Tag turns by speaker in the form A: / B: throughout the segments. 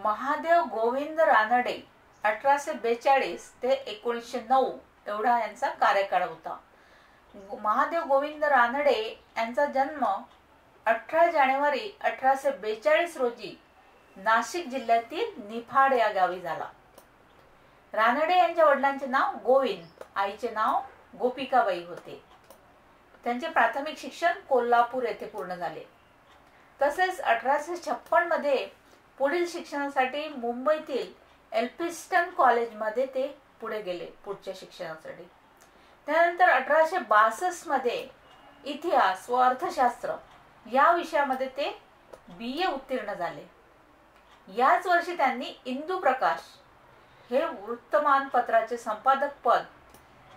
A: महादेव गोविंद रानडे 1842 ते 1909 एवढा यांचा कार्यकाळ होता. महादेव गोविंद रानडे यांचा जन्म 18 जानेवारी 1842 रोजी नाशिक जिल्ह्यातील निफाड या गावी झाला. रानडे यांच्या वडिलांचे नाव गोविंद, आईचे नाव गोपिकाबाई होते. त्यांचे प्राथमिक शिक्षण कोल्हापूर येथे पूर्ण झाले. तसेच 1856 मध्ये पुढील शिक्षणासाठी मुंबईतील एल्फिन्स्टन कॉलेजमध्ये ते पुढे गेले पुढच्या शिक्षणासाठी. त्यानंतर 1862 मध्ये इतिहास व अर्थशास्त्र या विषयामध्ये ते BA उत्तीर्ण झाले. याच वर्षी त्यांनी इंदू प्रकाश हे वृत्तमानपत्राचे संपादक पद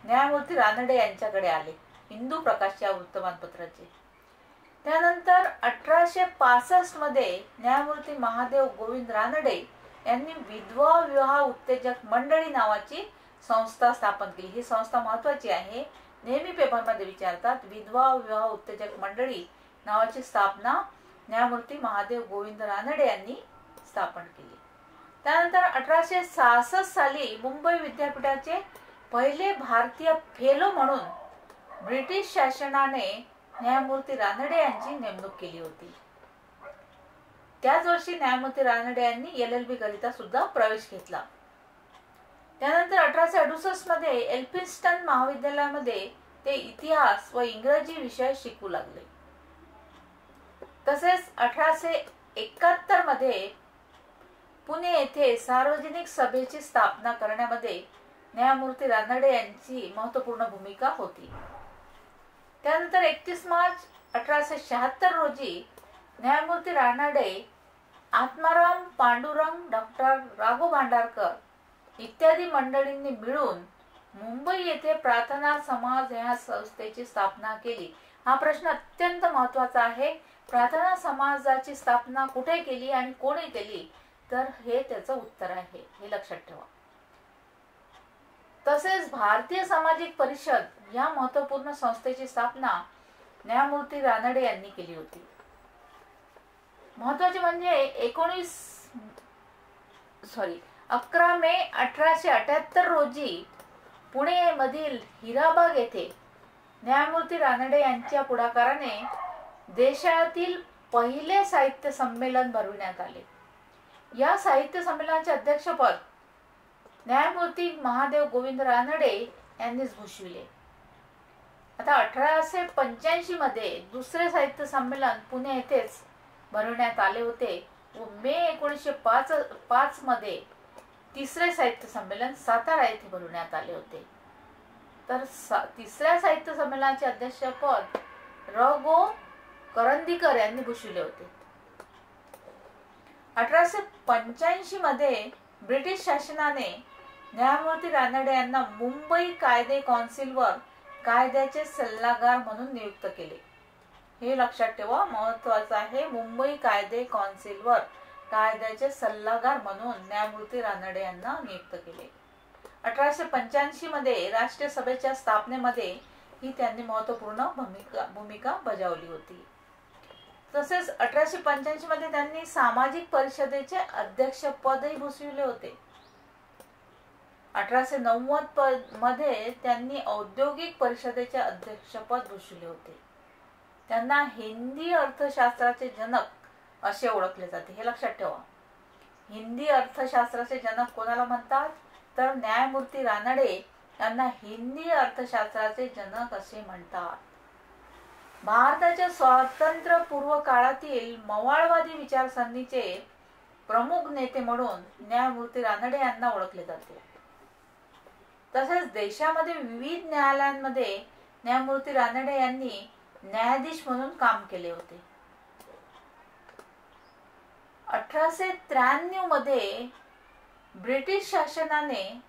A: न्यायमूर्ती रानडे यांच्याकडे आले. इंदू प्रकाश या वृत्तमानपत्राचे. त्यानंतर 1865 मध्ये न्यायमूर्ती महादेव गोविंद रानडे यांनी विधवा विवाह उत्तेजक मंडळी नावाची संस्था स्थापन केली. ही संस्था महत्वाची आहे, नेहमी पेपरमध्ये विचारतात. विधवा विवाह उत्तेजक मंडळी नावाची स्थापना न्यायमूर्ती महादेव गोविंद रानडे यांनी स्थापन केली. त्यानंतर 1866 साली मुंबई विद्यापीठाचे पहिले भारतीय फेलो म्हणून ब्रिटिश शासनाने न्यायमूर्ती रानडे यांची नेमणूक केली होती. त्याच वर्षी न्यायमूर्ती रानडे यांनी LLB करिता सुद्धा प्रवेश घेतला. त्यानंतर 1868 मध्ये एल्फिन्स्टन महाविद्यालयामध्ये ते इतिहास व इंग्रजी विषय शिकू लागले. तसेच 1871 मध्ये पुणे येथे सार्वजनिक सभेची स्थापना करण्यामध्ये न्यायमूर्ती रानडे यांची महत्त्वपूर्ण भूमिका होती. त्यानंतर 31 मार्च 1876 रोजी न्यायमूर्ती रानडे आत्माराम पांडुरंग, डॉक्टर राघव भांडारकर इत्यादी मंडळींनी मिळून मुंबई येथे प्रार्थना समाज या संस्थेची स्थापना केली. हा प्रश्न अत्यंत महत्त्वाचा आहे. प्रार्थना समाजाची स्थापना कुठे केली आणि कोणी केली, तर हे त्याचं उत्तर आहे, हे लक्षात ठेवा. तसेच भारतीय सामाजिक परिषद या महत्त्वपूर्ण संस्थेची स्थापना न्यायमूर्ती रानडे यांनी केली होती. महत्त्वाचे म्हणजे 11 मे 1878 रोजी पुणे मधील हिराबाग येथे न्यायमूर्ती रानडे यांच्या पुढाकाराने देशातील पहिले साहित्य संमेलन भरविण्यात आले. या साहित्य संमेलनाचे अध्यक्षपद न्यायमूर्ती महादेव गोविंद रानडे यांनीच भूषविले. आता 1885 मध्ये दुसरे साहित्य संमेलन पुणे येथेच भरवण्यात आले होते व मे 1905 मध्ये तिसरे साहित्य संमेलन सातारा येथे भरवण्यात आले होते. तर तिसऱ्या साहित्य संमेलनाचे अध्यक्षपद र.गो. करंदीकर यांनी भूषविले होते. 1885 मध्ये ब्रिटिश शासनाने न्यायमूर्ती रानडे यांना मुंबई कायदे कौन्सिलवर कायद्याचे सल्लागार म्हणून नियुक्त केले. हे लक्षात ठेवा, महत्वाचं आहे. मुंबई कायदे कौन्सिलवर कायद्याचे सल्लागार म्हणून न्यायमूर्ती रानडे यांना नियुक्त केले. 1885 मध्ये राष्ट्रीय सभेच्या स्थापनेमध्ये ही त्यांनी महत्त्वपूर्ण भूमिका बजावली होती. तसेच 1885 मध्ये त्यांनी सामाजिक परिषदेचे अध्यक्षपदही भूषविले होते. 1890 मध्ये त्यांनी औद्योगिक परिषदेचे अध्यक्षपद भूषविले होते. त्यांना हिंदी अर्थशास्त्राचे जनक असे ओळखले जाते, हे लक्षात ठेवा. हिंदी अर्थशास्त्राचे जनक कोणाला म्हणतात, तर न्यायमूर्ती रानडे यांना हिंदी अर्थशास्त्राचे जनक असे म्हणतात. भारताच्या स्वातंत्र्यपूर्व काळातील मवाळवादी विचारसरणीचे प्रमुख नेते म्हणून न्यायमूर्ती रानडे यांना ओळखले जाते. तसेच देशामध्ये विविध न्यायालयांमध्ये न्यायमूर्ती रानडे यांनी न्यायाधीश म्हणून काम केले होते. 1893 मध्ये ब्रिटिश शासनाने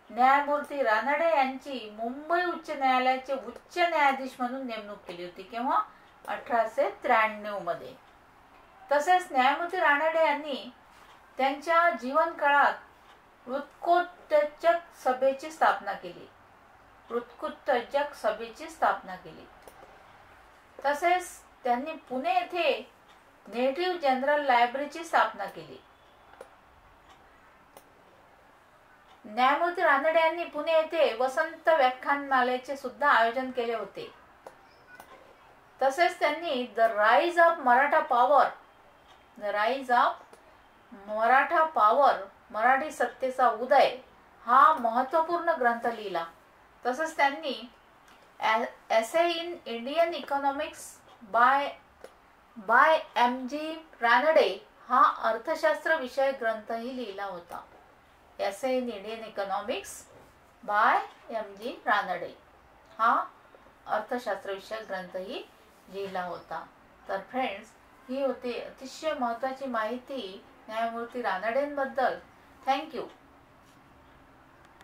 A: न्यायमूर्ती रानडे यांची मुंबई उच्च न्यायालयाचे उच्च न्यायाधीश म्हणून नेमणूक केली होती. केव्हा? 1893 मध्ये. तसेच न्यायमूर्ती रानडे यांनी त्यांच्या जीवन काळात वृत्कोत्तेजक सभेची स्थापना केली. तसेच त्यांनी पुणे येथे नेटिव्ह जनरल लायब्ररीची स्थापना केली. न्यायमूर्ती रानडे यांनी पुणे येथे वसंत व्याख्यानमालेचे सुद्धा आयोजन केले होते. तसेच त्यांनी the rise of Maratha power मराठी सत्तेचा उदय हा महत्वपूर्ण ग्रंथ लिहिला. तसंच त्यांनी essay in Indian economics by M G. Ranade हा अर्थशास्त्र विषयक ग्रंथही लिहिला होता. Essay in Indian economics by M G. Ranade हा अर्थशास्त्र विषयक ग्रंथही लिहिला होता. तर फ्रेंड्स, ही होती अतिशय महत्त्वाची माहिती न्यायमूर्ती रानडेंबद्दल. थँक्यू.